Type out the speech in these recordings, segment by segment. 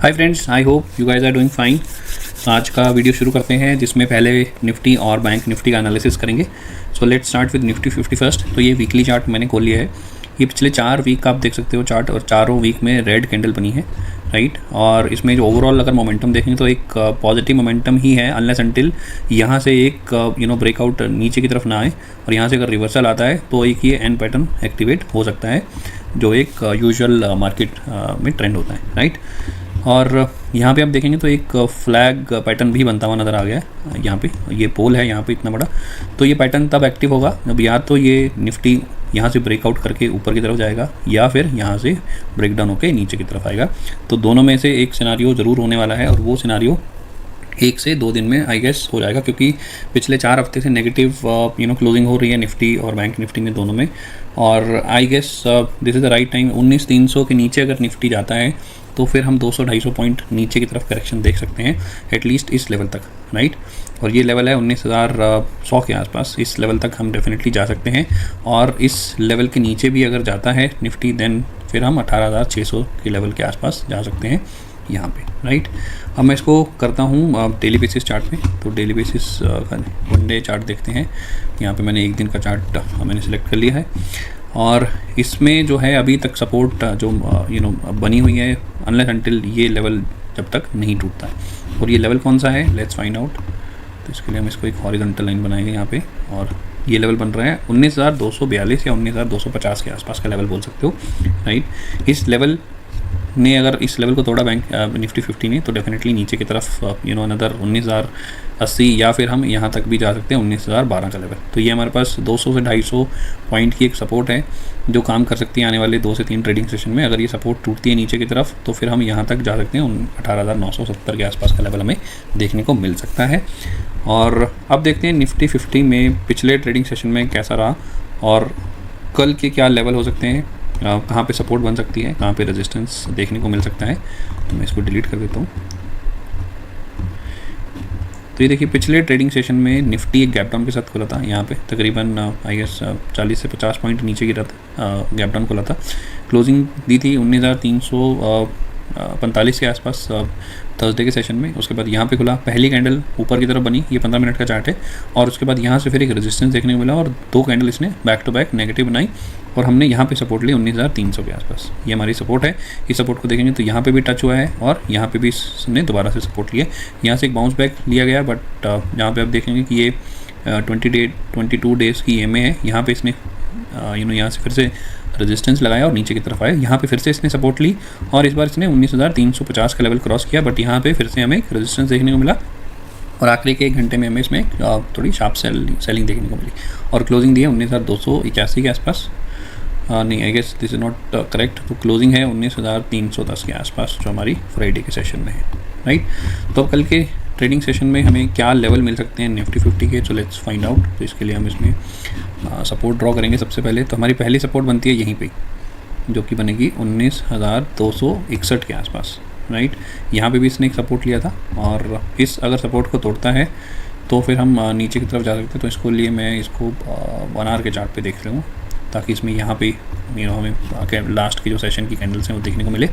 Hi friends, I hope you guys are doing fine. आज का video शुरू करते हैं जिसमें पहले निफ्टी और बैंक निफ्टी का एनालिसिस करेंगे। So let's start with Nifty 50 first. तो ये वीकली चार्ट मैंने खोल लिया है। ये पिछले 4 वीक का आप देख सकते हो चार्ट, और चारों वीक में रेड कैंडल बनी है, राइट। और इसमें जो ओवरऑल अगर मोमेंटम देखें तो एक पॉजिटिव मोमेंटम ही है, अनलेस अंटिल यहाँ से एक ब्रेकआउट नीचे की तरफ ना आए, और यहाँ से अगर रिवर्सल आता है तो एक ये एन पैटर्न एक्टिवेट हो सकता है, जो एक यूजुअल मार्केट में ट्रेंड होता है, राइट। और यहाँ पे आप देखेंगे तो एक फ्लैग पैटर्न भी बनता हुआ नज़र आ गया है। यहाँ पे ये पोल है यहाँ पे इतना बड़ा, तो ये पैटर्न तब एक्टिव होगा जब या तो ये निफ्टी यहाँ से ब्रेकआउट करके ऊपर की तरफ जाएगा, या फिर यहाँ से ब्रेकडाउन होकर नीचे की तरफ आएगा। तो दोनों में से एक सिनारियो ज़रूर होने वाला है, और वो सिनारियो 1 से 2 दिन में आई गेस हो जाएगा, क्योंकि पिछले 4 हफ्ते से नेगेटिव क्लोजिंग हो रही है निफ्टी और बैंक निफ्टी में, दोनों में। और I guess this is the right time. 19,300 के नीचे अगर निफ्टी जाता है तो फिर हम 200-250 पॉइंट नीचे की तरफ करेक्शन देख सकते हैं, एटलीस्ट इस लेवल तक, राइट। और ये लेवल है 19,100 के आसपास। इस लेवल तक हम डेफिनेटली जा सकते हैं, और इस लेवल के नीचे भी अगर जाता है निफ्टी, देन फिर हम 18,600 के लेवल के आसपास जा सकते हैं यहाँ पे, राइट। अब मैं इसको करता हूँ डेली बेसिस चार्ट पे। तो डेली बेसिस का वन डे चार्ट देखते हैं। यहाँ पे मैंने एक दिन का चार्ट मैंने सिलेक्ट कर लिया है, और इसमें जो है अभी तक सपोर्ट जो बनी हुई है, अनलेस अंटिल ये लेवल जब तक नहीं टूटता है। और ये लेवल कौन सा है, लेट्स फाइंड आउट। तो इसके लिए हम इसको एक हॉरिजॉन्टल लाइन बनाएंगे यहाँ पे, और ये लेवल बन रहा है 19,242 या 19,250 के आसपास का लेवल बोल सकते हो, राइट। इस लेवल ने अगर इस लेवल को तोड़ा बैंक निफ्टी 50 ने, तो डेफिनेटली नीचे की तरफ अनदर 19,080, या फिर हम यहाँ तक भी जा सकते हैं 19,012 का लेवल। तो ये हमारे पास 200 से 250 पॉइंट की एक सपोर्ट है जो काम कर सकती है आने वाले 2 से 3 ट्रेडिंग सेशन में। अगर ये सपोर्ट टूटती है नीचे की तरफ तो फिर हम यहाँ तक जा सकते हैं, 18,970 के आसपास का लेवल हमें देखने को मिल सकता है। और अब देखते हैं निफ्टी 50 में पिछले ट्रेडिंग सेशन में कैसा रहा, और कल के क्या लेवल हो सकते हैं, कहाँ पे सपोर्ट बन सकती है, कहाँ पे रेजिस्टेंस देखने को मिल सकता है। तो मैं इसको डिलीट कर देता हूँ। तो ये देखिए, पिछले ट्रेडिंग सेशन में निफ्टी एक गैप डाउन के साथ खुला था। यहाँ पे तकरीबन आई गेस 40 से 50 पॉइंट नीचे गिरा था, गैप डाउन खुला था। क्लोजिंग दी थी 19,345 के आसपास थर्सडे के सेशन में। उसके बाद यहाँ पे खुला, पहली कैंडल ऊपर की तरफ बनी, ये 15 मिनट का चार्ट है, और उसके बाद यहाँ से फिर एक रेजिस्टेंस देखने को मिला, और 2 कैंडल इसने बैक टू बैक नेगेटिव बनाई, और हमने यहाँ पे सपोर्ट ली 19,300 के आसपास। ये हमारी सपोर्ट है। इस सपोर्ट को देखेंगे तो यहाँ पे भी टच हुआ है, और यहाँ पे भी इसने दोबारा से सपोर्ट लिया। यहाँ से एक बाउंस बैक लिया गया, बट यहाँ पे आप देखेंगे कि ये 22 डेज़ की EMA है। यहाँ पे इसने यहाँ से फिर से रेजिस्टेंस लगाया और नीचे की तरफ आया। यहाँ पे फिर से इसने सपोर्ट ली, और इस बार इसने 19,350 का लेवल क्रॉस किया, बट यहाँ पे फिर से हमें एक रेजिस्टेंस देखने को मिला, और आखिरी के 1 घंटे में हमें इसमें थोड़ी शार्प सेलिंग देखने को मिली, और क्लोजिंग दी है 19,281 के आसपास। नहीं, I guess this is not correct. तो क्लोजिंग है 19,310 के आसपास, जो हमारी फ्राइडे के सेशन में है, राइट। तो अब कल के ट्रेडिंग सेशन में हमें क्या लेवल मिल सकते हैं निफ्टी 50 के, तो लेट्स फाइंड आउट। तो इसके लिए हम इसमें सपोर्ट ड्रॉ करेंगे। सबसे पहले तो हमारी पहली सपोर्ट बनती है यहीं पे, जो कि बनेगी 19,261 के आसपास, राइट। यहाँ पे भी इसने एक सपोर्ट लिया था, और इस अगर सपोर्ट को तोड़ता है तो फिर हम नीचे की तरफ जा सकते हैं। तो इसको लिए मैं इसको 1 आवर के चार्ट पे देख लूँगा, ताकि इसमें यहाँ पे हमें लास्ट की जो सेशन की कैंडल्स हैं वो देखने को मिले।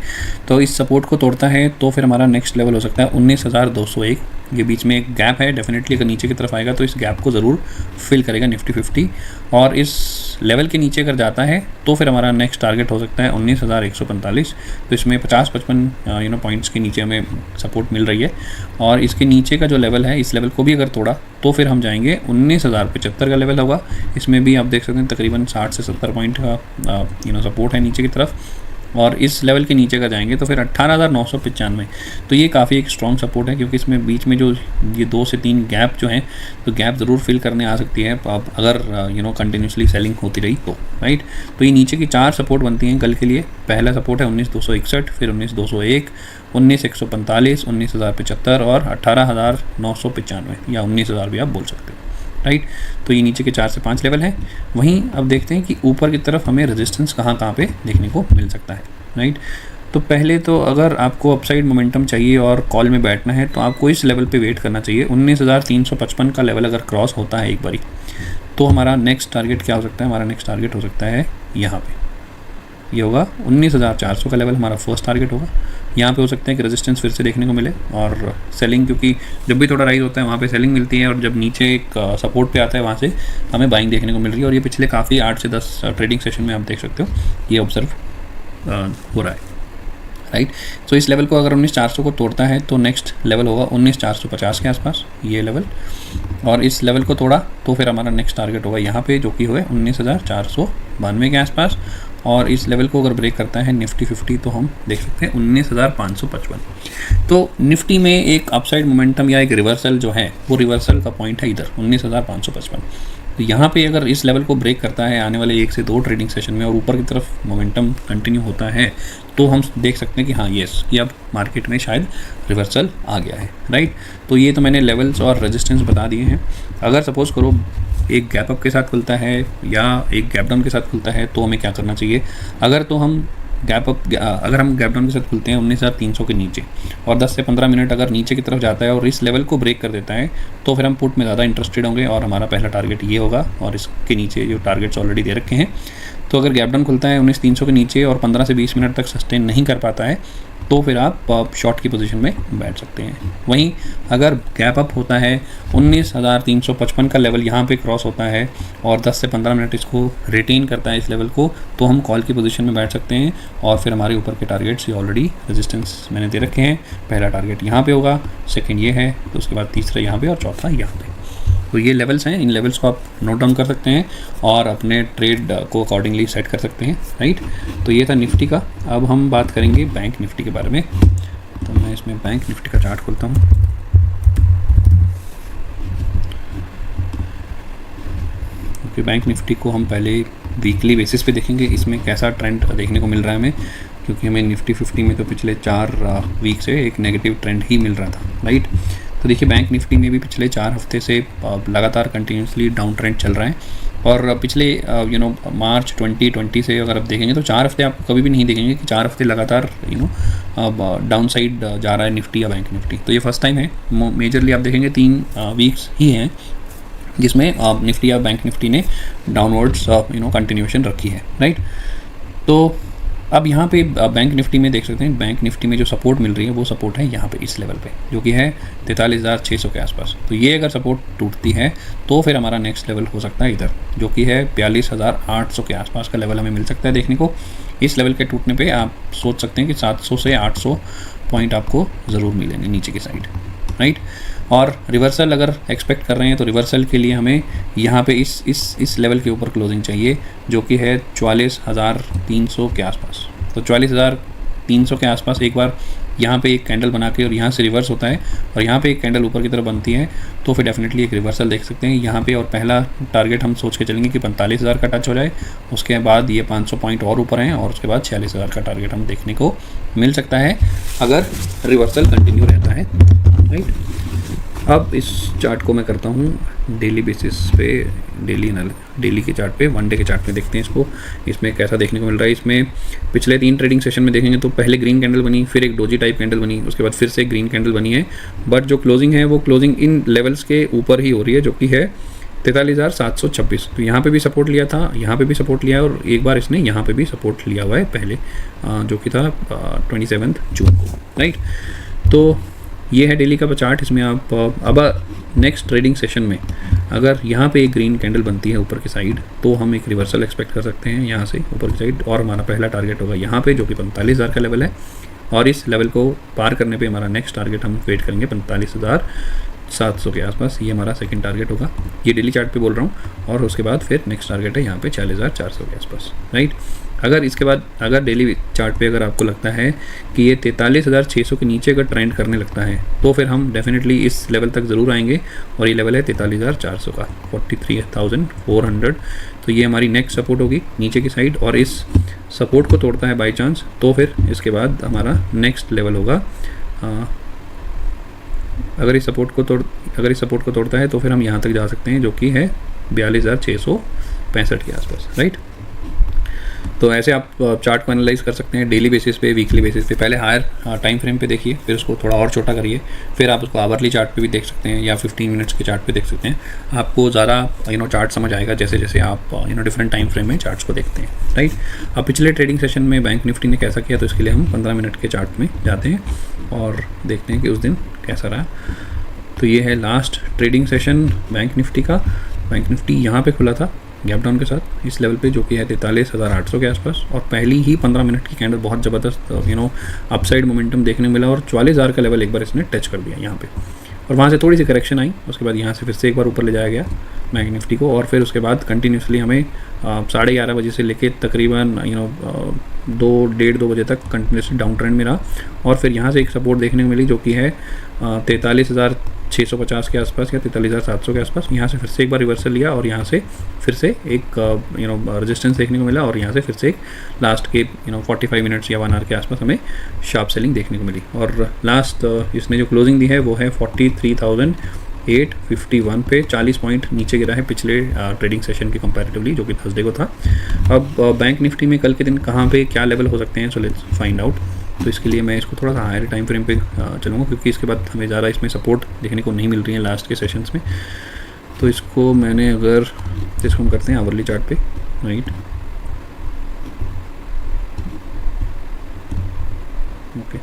तो इस सपोर्ट को तोड़ता है तो फिर हमारा नेक्स्ट लेवल हो सकता है 19,201। ये बीच में एक गैप है, डेफिनेटली अगर नीचे की तरफ आएगा तो इस गैप को ज़रूर फिल करेगा निफ्टी 50, और इस लेवल के नीचे अगर जाता है तो फिर हमारा नेक्स्ट टारगेट हो सकता है 19,145। तो इसमें 50-55 पॉइंट्स के नीचे हमें सपोर्ट मिल रही है, और इसके नीचे का जो लेवल है, इस लेवल को भी अगर तोड़ा तो फिर हम जाएंगे 19,075 का लेवल होगा। इसमें भी आप देख सकते हैं तकरीबन 60 से 70 पॉइंट का सपोर्ट है नीचे की तरफ, और इस लेवल के नीचे का जाएंगे तो फिर 18,995। तो ये काफ़ी एक स्ट्रॉन्ग सपोर्ट है, क्योंकि इसमें बीच में जो ये 2 से 3 गैप जो हैं, तो गैप ज़रूर फिल करने आ सकती है अगर कंटिन्यूसली सेलिंग होती रही तो, राइट। तो ये नीचे की 4 सपोर्ट बनती हैं कल के लिए। पहला सपोर्ट है 19,261, फिर 19,201, 19,145, 19,075 और 18,995, या 19,000 भी आप बोल सकते हो, राइट। तो ये नीचे के 4 से 5 लेवल हैं। वहीं अब देखते हैं कि ऊपर की तरफ हमें रेजिस्टेंस कहाँ पे देखने को मिल सकता है, राइट। तो पहले तो अगर आपको अपसाइड मोमेंटम चाहिए और कॉल में बैठना है तो आपको इस लेवल पे वेट करना चाहिए। 19,355 का लेवल अगर क्रॉस होता है एक बारी, तो हमारा नेक्स्ट टारगेट क्या हो सकता है, हमारा नेक्स्ट टारगेट हो सकता है यहाँ पे, ये होगा 19,400 का लेवल हमारा फर्स्ट टारगेट होगा। यहाँ पे हो सकता है कि रेजिस्टेंस फिर से देखने को मिले और सेलिंग, क्योंकि जब भी थोड़ा राइज होता है वहाँ पे सेलिंग मिलती है और जब नीचे एक सपोर्ट पे आता है वहाँ से हमें बाइंग देखने को मिल रही है। और ये पिछले काफ़ी 8 से 10 ट्रेडिंग सेशन में आप देख सकते हो ये ऑब्जर्व हो रहा है, राइट। सो इस लेवल को अगर 19,400 को तोड़ता है तो नेक्स्ट लेवल होगा 19,450 के आसपास ये लेवल, और इस लेवल को तोड़ा तो फिर हमारा नेक्स्ट टारगेट होगा यहाँ पे जो कि होगा 19,492 के आसपास। और इस लेवल को अगर ब्रेक करता है निफ्टी 50 तो हम देख सकते हैं 19,555। तो निफ्टी में एक अपसाइड मोमेंटम या एक रिवर्सल जो है वो रिवर्सल का पॉइंट है इधर 19,555। तो यहाँ पे अगर इस लेवल को ब्रेक करता है आने वाले 1 से 2 ट्रेडिंग सेशन में और ऊपर की तरफ मोमेंटम कंटिन्यू होता है तो हम देख सकते हैं कि हाँ येस ये अब मार्केट में शायद रिवर्सल आ गया है, राइट। तो ये तो मैंने लेवल्स और रेजिस्टेंस बता दिए हैं। अगर सपोज़ करो एक गैप अप के साथ खुलता है या एक गैप डाउन के साथ खुलता है तो हमें क्या करना चाहिए। अगर हम गैप डाउन के साथ खुलते हैं 19,300 के नीचे और 10 से 15 मिनट अगर नीचे की तरफ जाता है और इस लेवल को ब्रेक कर देता है तो फिर हम पुट में ज़्यादा इंटरेस्टेड होंगे और हमारा पहला टारगेट ये होगा। और इसके नीचे जो टारगेट्स ऑलरेडी दे रखे हैं, तो अगर गैप डाउन खुलता है 19,300 के नीचे और 15 से 20 मिनट तक सस्टेन नहीं कर पाता है तो फिर आप शॉर्ट की पोजीशन में बैठ सकते हैं। वहीं अगर गैप अप होता है 19,355 का लेवल यहाँ पे क्रॉस होता है और 10 से 15 मिनट इसको रिटेन करता है इस लेवल को, तो हम कॉल की पोजीशन में बैठ सकते हैं। और फिर हमारे ऊपर के टारगेट्स ये ऑलरेडी रेजिस्टेंस मैंने दे रखे हैं। पहला टारगेट यहाँ पे होगा, सेकंड ये है, तो उसके बाद तीसरा यहाँ पे और चौथा यहाँ पे। तो ये लेवल्स हैं, इन लेवल्स को आप नोट डाउन कर सकते हैं और अपने ट्रेड को अकॉर्डिंगली सेट कर सकते हैं, राइट। तो ये था निफ्टी का। अब हम बात करेंगे बैंक निफ्टी के बारे में। तो मैं इसमें बैंक निफ्टी का चार्ट खोलता हूँ। क्योंकि बैंक निफ्टी को हम पहले वीकली बेसिस पे देखेंगे इसमें कैसा ट्रेंड देखने को मिल रहा है हमें, क्योंकि हमें निफ्टी 50 में तो पिछले 4 वीक से एक नेगेटिव ट्रेंड ही मिल रहा था, राइट। तो देखिए बैंक निफ्टी में भी पिछले 4 हफ्ते से लगातार कंटिन्यूसली डाउन ट्रेंड चल रहा है। और पिछले मार्च 2020 से अगर आप देखेंगे तो 4 हफ्ते आप कभी भी नहीं देखेंगे कि 4 हफ्ते लगातार डाउन साइड जा रहा है निफ्टी या बैंक निफ्टी। तो ये फर्स्ट टाइम है। मेजरली आप देखेंगे 3 वीक्स ही हैं जिसमें निफ्टी या बैंक निफ्टी ने डाउनवर्ड्स कंटिन्यूएशन रखी है, राइट। तो अब यहाँ पे बैंक निफ्टी में देख सकते हैं, बैंक निफ्टी में जो सपोर्ट मिल रही है वो सपोर्ट है यहाँ पे इस लेवल पे जो कि है 43,600 के आसपास। तो ये अगर सपोर्ट टूटती है तो फिर हमारा नेक्स्ट लेवल हो सकता है इधर जो कि है 42,800 के आसपास का लेवल हमें मिल सकता है देखने को। इस लेवल के टूटने पे आप सोच सकते हैं कि 700 से 800 पॉइंट आपको ज़रूर मिलेंगे नीचे की साइड, राइट। और रिवर्सल अगर एक्सपेक्ट कर रहे हैं तो रिवर्सल के लिए हमें यहाँ पे इस लेवल के ऊपर क्लोजिंग चाहिए जो कि है 44,300 के आसपास। तो 44,300 के आसपास एक बार यहाँ पे एक कैंडल बना के और यहाँ से रिवर्स होता है और यहाँ पे एक कैंडल ऊपर की तरफ बनती है तो फिर डेफिनेटली एक रिवर्सल देख सकते हैं यहाँ पे। और पहला टारगेट हम सोच के चलेंगे कि 45,000 का टच हो जाए, उसके बाद ये 500 पॉइंट और ऊपर हैं और उसके बाद 46,000 का टारगेट हम देखने को मिल सकता है अगर रिवर्सल कंटिन्यू रहता है, राइट। अब इस चार्ट को मैं करता हूँ डेली बेसिस पे, डेली के चार्ट पे, 1 डे के चार्ट पे देखते हैं इसको, इसमें कैसा देखने को मिल रहा है। इसमें पिछले 3 ट्रेडिंग सेशन में देखेंगे तो पहले ग्रीन कैंडल बनी, फिर एक डोजी टाइप कैंडल बनी, उसके बाद फिर से ग्रीन कैंडल बनी है। बट जो क्लोजिंग है वो क्लोजिंग इन लेवल्स के ऊपर ही हो रही है जो कि है 43,726। तो यहाँ पे भी सपोर्ट लिया था, यहाँ पे भी सपोर्ट लिया और एक बार इसने यहाँ पे भी सपोर्ट लिया हुआ है पहले जो कि था 27 जून को, राइट। तो ये है डेली का चार्ट। इसमें आप अब नेक्स्ट ट्रेडिंग सेशन में अगर यहाँ पे एक ग्रीन कैंडल बनती है ऊपर की साइड तो हम एक रिवर्सल एक्सपेक्ट कर सकते हैं यहाँ से ऊपर की साइड और हमारा पहला टारगेट होगा यहाँ पे जो कि 45,000 का लेवल है। और इस लेवल को पार करने पे हमारा नेक्स्ट टारगेट हम वेट करेंगे 45,700 के आसपास। ये हमारा सेकंड टारगेट होगा, ये डेली चार्ट पे बोल रहा हूँ। और उसके बाद फिर नेक्स्ट टारगेट है यहाँ पे 46,400 के आसपास, राइट। अगर इसके बाद अगर डेली चार्ट पे अगर आपको लगता है कि ये 43,600 के नीचे अगर ट्रेंड करने लगता है तो फिर हम डेफिनेटली इस लेवल तक ज़रूर आएंगे और ये लेवल है 43,400 का, 43,400। तो ये हमारी नेक्स्ट सपोर्ट होगी नीचे की साइड और इस सपोर्ट को तोड़ता है बाई चांस तो फिर इसके बाद हमारा नेक्स्ट लेवल होगा अगर इस सपोर्ट को तोड़ता है तो फिर हम यहाँ तक जा सकते हैं जो कि है 42,665 के आसपास, राइट। तो ऐसे आप चार्ट को एनालाइज कर सकते हैं डेली बेसिस पे, वीकली बेसिस पे। पहले हायर टाइम फ्रेम पे देखिए, फिर उसको थोड़ा और छोटा करिए, फिर आप उसको आवरली चार्ट पे भी देख सकते हैं या 15 मिनट्स के चार्ट पे देख सकते हैं। आपको ज़्यादा चार्ट समझ आएगा जैसे जैसे आप डिफरेंट टाइम फ्रेम में चार्ट्स को देखते हैं, राइट। अब पिछले ट्रेडिंग सेशन में बैंक निफ्टी ने कैसा किया, तो इसके लिए हम 15 मिनट के चार्ट में जाते हैं और देखते हैं कि उस दिन कैसा रहा। तो ये है last trading session bank Nifty का। बैंक निफ्टी यहाँ पे खुला था गैप डाउन के साथ इस लेवल पे, जो कि है 43,800 के आसपास, और पहली ही 15 मिनट की कैंडल बहुत ज़बरदस्त अपसाइड मोमेंटम देखने मिला और 44,000 का लेवल एक बार इसने टच कर दिया यहाँ पे, और वहाँ से थोड़ी सी करेक्शन आई। उसके बाद यहाँ से फिर से एक बार ऊपर ले जाया गया बैंक निफ्टी को, और फिर उसके बाद कंटिन्यूसली हमें 11:30 बजे से लेके तकरीबन 2-1:30 बजे तक कंटिन्यूसली डाउन ट्रेंड में रहा, और फिर यहाँ से एक सपोर्ट देखने को मिली जो कि है 43,650 के आसपास या 43,700 के आसपास। यहाँ से फिर से एक बार रिवर्सल लिया और यहाँ से फिर से एक रेजिस्टेंस देखने को मिला, और यहाँ से फिर से एक लास्ट के 45 मिनट्स या 1 आवर के आसपास हमें शार्प सेलिंग देखने को मिली, और लास्ट इसने जो क्लोजिंग दी है वो है 43,851 पे, 40 पॉइंट नीचे गिरा है पिछले ट्रेडिंग सेशन के कंपैरेटिवली, जो कि थर्सडे को था। अब बैंक निफ्टी में कल के दिन कहाँ पे क्या लेवल हो सकते हैं, सो लेट्स फाइंड आउट। तो इसके लिए मैं इसको थोड़ा सा हायर टाइम फ्रेम पे चलूँगा, क्योंकि इसके बाद हमें ज़्यादा इसमें सपोर्ट देखने को नहीं मिल रही है लास्ट के सेशंस में। तो इसको मैंने अगर इसको हम करते हैं आवरली चार्ट पे, राइट। ओके,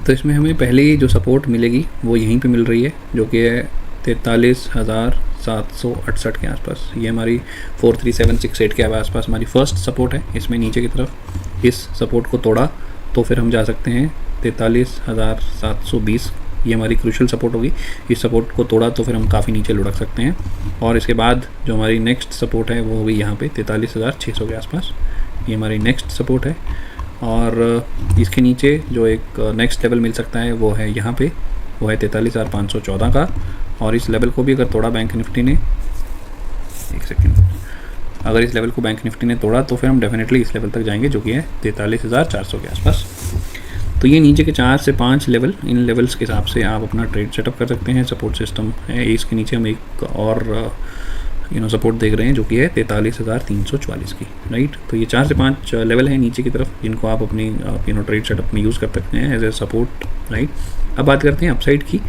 तो इसमें हमें पहले जो सपोर्ट मिलेगी वो यहीं पे मिल रही है, जो कि है 43,768 के आसपास। ये हमारी 43768 के आसपास हमारी फर्स्ट सपोर्ट है। इसमें नीचे की तरफ इस सपोर्ट को तोड़ा तो फिर हम जा सकते हैं 43,720, ये हमारी क्रूशल सपोर्ट होगी। इस सपोर्ट को तोड़ा तो फिर हम काफ़ी नीचे लुढ़क सकते हैं, और इसके बाद जो हमारी नेक्स्ट सपोर्ट है वो होगी यहाँ पे 43,600 के आसपास। ये हमारी नेक्स्ट सपोर्ट है, और इसके नीचे जो एक नेक्स्ट लेवल मिल सकता है वो है यहाँ पे, वो है 43,514 का, और इस लेवल को भी अगर तोड़ा बैंक निफ्टी ने, एक सेकेंड, अगर इस लेवल को बैंक निफ्टी ने तोड़ा तो फिर हम डेफिनेटली इस लेवल तक जाएंगे, जो कि है 43,400 के आसपास। तो ये नीचे के 4 से 5 लेवल, इन लेवल्स के हिसाब से आप अपना ट्रेड सेटअप कर सकते हैं। सपोर्ट सिस्टम है, इसके नीचे हम एक और सपोर्ट देख रहे हैं जो कि है 43,344 की, राइट। तो ये 4 से 5 लेवल है नीचे की तरफ, जिनको आप अपनी ट्रेड सेटअप में यूज़ कर सकते हैं एज ए सपोर्ट, राइट। अब बात करते हैं अपसाइड की।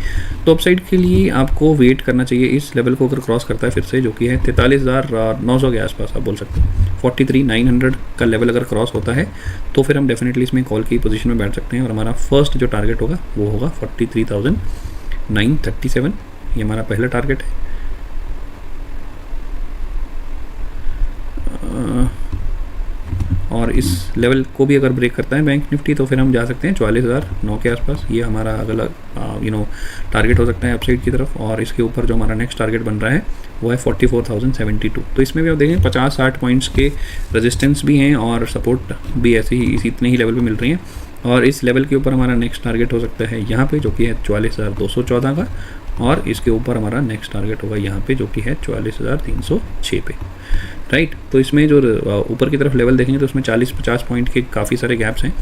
तो अपसाइड के लिए आपको वेट करना चाहिए इस लेवल को अगर क्रॉस करता है फिर से, जो कि है 43,900 के आसपास आप बोल सकते हैं। 43,900 का लेवल अगर क्रॉस होता है तो फिर हम डेफिनेटली इसमें कॉल की पोजीशन में बैठ सकते हैं, और हमारा फर्स्ट जो टारगेट होगा वो होगा 43,937। ये हमारा पहला टारगेट है। और इस लेवल को भी अगर ब्रेक करता है बैंक निफ्टी तो फिर हम जा सकते हैं 44,009 के आसपास। ये हमारा अगला टारगेट हो सकता है अपसाइड की तरफ, और इसके ऊपर जो हमारा नेक्स्ट टारगेट बन रहा है वो है 44,072। तो इसमें भी आप देखें 50-60 पॉइंट्स के रेजिस्टेंस भी हैं और सपोर्ट भी ऐसे ही इतने ही लेवल पे मिल रही हैं, और इस लेवल के ऊपर हमारा नेक्स्ट टारगेट हो सकता है यहाँ पे, जो कि है 44,214 का, और इसके ऊपर हमारा नेक्स्ट टारगेट होगा यहाँ पे, जो कि है 44,306 पे, राइट। तो इसमें जो ऊपर की तरफ लेवल देखेंगे तो उसमें 40-50 पॉइंट के काफ़ी सारे गैप्स हैं,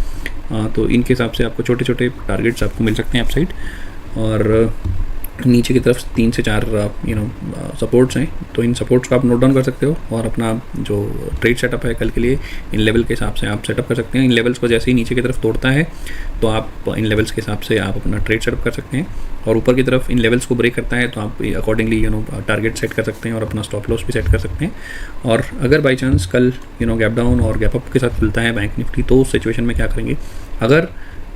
तो इनके हिसाब से आपको छोटे छोटे टारगेट्स आपको मिल सकते हैं अपसाइड। और नीचे की तरफ 3 से 4 सपोर्ट्स हैं, तो इन सपोर्ट्स को आप नोट डाउन कर सकते हो और अपना जो ट्रेड सेटअप है कल के लिए इन लेवल के हिसाब से आप सेटअप कर सकते हैं। इन लेवल्स को जैसे ही नीचे की तरफ तोड़ता है तो आप इन लेवल्स के हिसाब से आप अपना ट्रेड सेटअप कर सकते हैं, और ऊपर की तरफ इन लेवल्स को ब्रेक करता है तो आप अकॉर्डिंगली टारगेट सेट कर सकते हैं और अपना स्टॉप लॉस भी सेट कर सकते हैं। और अगर बाई चांस कल गैप डाउन और गैप अप के साथ खुलता है बैंक निफ्टी, तो उस सिचुएशन में क्या करेंगे, अगर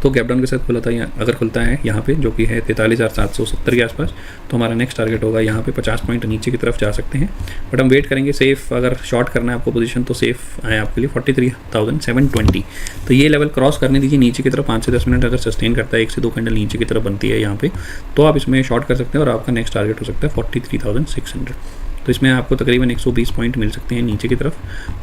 तो गैप डाउन के साथ खुला था अगर खुलता है यहाँ पे जो कि है 43,770 के आसपास, तो हमारा नेक्स्ट टारगेट होगा यहाँ पे 50 पॉइंट नीचे की तरफ जा सकते हैं। बट हम वेट करेंगे सेफ, अगर शॉर्ट करना है आपको पोजीशन तो सेफ है आपके लिए 43,720। तो ये लेवल क्रॉस करने दीजिए नीचे की तरफ, 5 से 10 मिनट अगर सस्टेन करता है, 1 से 2 कैंडल नीचे की तरफ बनती है यहाँ पे, तो आप इसमें शॉर्ट कर सकते हैं और आपका नेक्स्ट टारगेट हो सकता है 43,600। तो इसमें आपको तकरीबन 120 पॉइंट मिल सकते हैं नीचे की तरफ,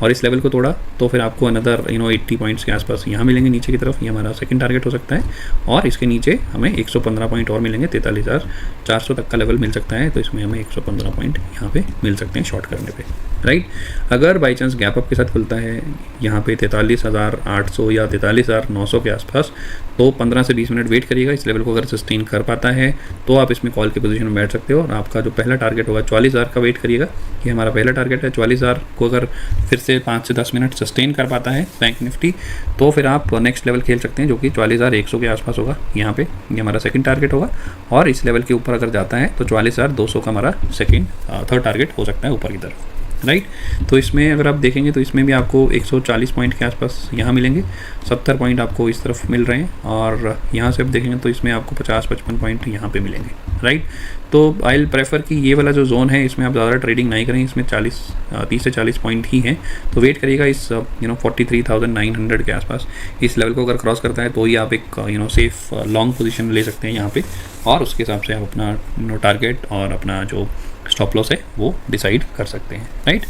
और इस लेवल को तोड़ा तो फिर आपको अनदर 80 पॉइंट्स के आसपास यहाँ मिलेंगे नीचे की तरफ। ये हमारा सेकंड टारगेट हो सकता है, और इसके नीचे हमें 115 पॉइंट और मिलेंगे, 43,400 तक का लेवल मिल सकता है। तो इसमें हमें 115 पॉइंट यहाँ पे मिल सकते हैं शॉर्ट करने पे, राइट। अगर बाई चांस गैप अप के साथ खुलता है यहाँ पे 43,800 या 43,900 के आसपास, तो 15 से 20 मिनट वेट करिएगा। इस लेवल को अगर सस्टेन कर पाता है तो आप इसमें कॉल की पोजीशन में बैठ सकते हो, और आपका जो पहला टारगेट होगा 44,000 का वेट करिएगा। ये हमारा पहला टारगेट है। 44,000 को अगर फिर से 5 से 10 मिनट सस्टेन कर पाता है बैंक निफ्टी, तो फिर आप नेक्स्ट लेवल खेल सकते हैं जो कि 44,100 के आसपास होगा। यहाँ पे ये हमारा सेकंड टारगेट होगा, और इस लेवल के ऊपर अगर जाता है तो 44,200 का हमारा थर्ड टारगेट हो सकता है ऊपर की तरफ, राइट। तो इसमें अगर आप देखेंगे तो इसमें भी आपको 140 पॉइंट के आसपास यहाँ मिलेंगे, 70 पॉइंट आपको इस तरफ मिल रहे हैं, और यहाँ से आप देखेंगे तो इसमें आपको 50-55 पॉइंट यहाँ पे मिलेंगे, राइट। तो आई विल प्रेफर कि ये वाला जो जोन है इसमें आप ज़्यादा ट्रेडिंग नहीं करें, इसमें 30 से 40 पॉइंट ही हैं। तो वेट करिएगा इस 43,900 के आसपास। इस लेवल को अगर क्रॉस करता है तो ही आप एक सेफ लॉन्ग पोजीशन ले सकते हैं यहाँ पे, और उसके हिसाब से आप अपना टारगेट और अपना जो स्टॉप लॉस है वो डिसाइड कर सकते हैं, राइट।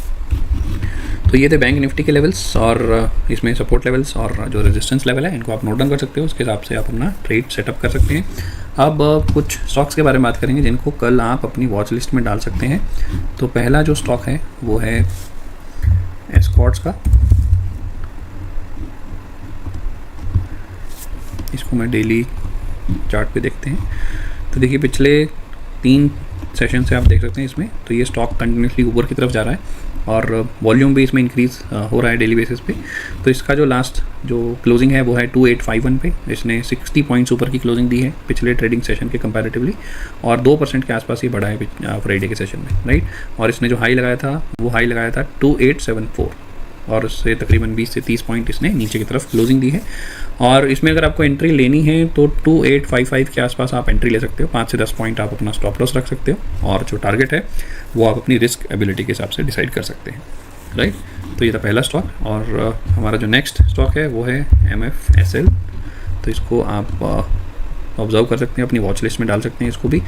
तो ये थे बैंक निफ्टी के लेवल्स, और इसमें सपोर्ट लेवल्स और जो रेजिस्टेंस लेवल है इनको आप नोट डाउन कर सकते हो। उसके हिसाब से आप अपना ट्रेड सेटअप कर सकते हैं। अब कुछ स्टॉक्स के बारे में बात करेंगे जिनको कल आप अपनी वॉच लिस्ट में डाल सकते हैं। तो पहला जो स्टॉक है वो है एस्कॉर्ट्स का। इसको मैं डेली चार्ट पे देखते हैं तो देखिए पिछले 3 सेशन से आप देख सकते हैं इसमें, तो ये स्टॉक कंटिन्यूसली ऊपर की तरफ जा रहा है, और वॉल्यूम भी इसमें इंक्रीज़ हो रहा है डेली बेसिस पे। तो इसका जो लास्ट जो क्लोजिंग है वो है 2851 पे। इसने 60 पॉइंट्स ऊपर की क्लोजिंग दी है पिछले ट्रेडिंग सेशन के कंपैरेटिवली, और 2% के आसपास ही बढ़ा है फ्राइडे के सेशन में, राइट। और इसने जो हाई लगाया था वो हाई लगाया था 2874, और उससे तकरीबन 20 से 30 पॉइंट इसने नीचे की तरफ क्लोजिंग दी है। और इसमें अगर आपको एंट्री लेनी है तो 2855 के आसपास आप एंट्री ले सकते हो। 5 से 10 पॉइंट आप अपना स्टॉप लॉस रख सकते हो, और जो टारगेट है वो आप अपनी रिस्क एबिलिटी के हिसाब से डिसाइड कर सकते हैं, राइट। तो ये था पहला स्टॉक, और हमारा जो नेक्स्ट स्टॉक है वो है MFSL। तो इसको आप ऑब्जर्व कर सकते हैं, अपनी वॉच लिस्ट में डाल सकते हैं इसको भी।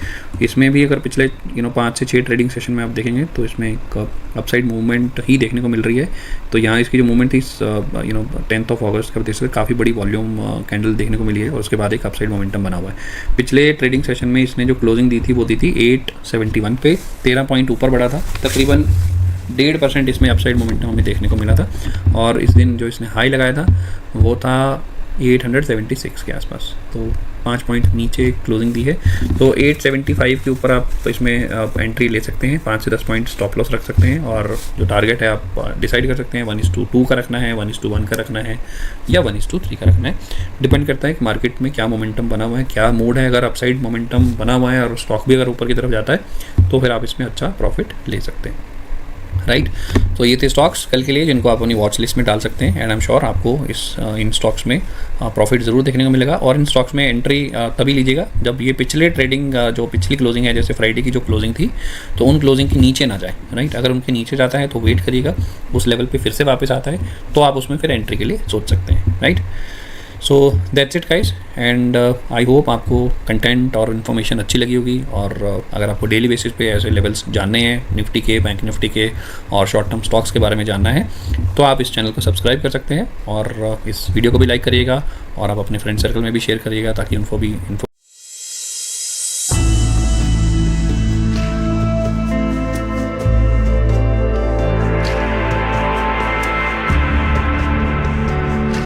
इसमें भी अगर पिछले 5 से 6 ट्रेडिंग सेशन में आप देखेंगे तो इसमें एक अपसाइड मूवमेंट ही देखने को मिल रही है। तो यहाँ इसकी जो मूवमेंट थी 10 अगस्त का, देख सकते काफ़ी बड़ी वॉल्यूम कैंडल देखने को मिली है, और उसके बाद एक अपसाइड मोमेंटम बना हुआ है। पिछले ट्रेडिंग सेशन में इसने जो क्लोजिंग दी थी वो दी थी 871 पे, 13 पॉइंट ऊपर बढ़ा था, तकरीबन 1.5% इसमें अपसाइड मोमेंटम हमें देखने को मिला था। और इस दिन जो इसने हाई लगाया था वो था 876 के आसपास, तो 5 पॉइंट नीचे क्लोजिंग दी है। तो 875 के ऊपर आप इसमें एंट्री ले सकते हैं, 5 से 10 पॉइंट स्टॉप लॉस रख सकते हैं, और जो टारगेट है आप डिसाइड कर सकते हैं 1:2 का रखना है, 1:1 का रखना है, या 1:3 का रखना है। डिपेंड करता है कि मार्केट में क्या मोमेंटम बना हुआ है, क्या मूड है। अगर अपसाइड मोमेंटम बना हुआ है और स्टॉक भी अगर ऊपर की तरफ जाता है तो फिर आप इसमें अच्छा प्रॉफिट ले सकते हैं, राइट। तो ये थे स्टॉक्स कल के लिए जिनको आप अपनी वॉच लिस्ट में डाल सकते हैं, एंड आई एम श्योर आपको इन स्टॉक्स में प्रॉफिट ज़रूर देखने को मिलेगा। और इन स्टॉक्स में एंट्री तभी लीजिएगा जब ये पिछले ट्रेडिंग जो पिछली क्लोजिंग है, जैसे फ्राइडे की जो क्लोजिंग थी, तो उन क्लोजिंग के नीचे ना जाए, राइट। अगर उनके नीचे जाता है तो वेट करिएगा, उस लेवल पे फिर से वापस आता है तो आप उसमें फिर एंट्री के लिए सोच सकते हैं, right. So that's it guys, and I hope आपको कंटेंट और इन्फॉर्मेशन अच्छी लगी होगी। और अगर आपको डेली बेसिस पे ऐसे लेवल्स जानने हैं निफ्टी के, बैंक निफ्टी के और शॉर्ट टर्म स्टॉक्स के बारे में जानना है तो आप इस चैनल को सब्सक्राइब कर सकते हैं, और इस वीडियो को भी लाइक करिएगा, और आप अपने फ्रेंड सर्कल में भी शेयर करिएगा ताकि उनको भी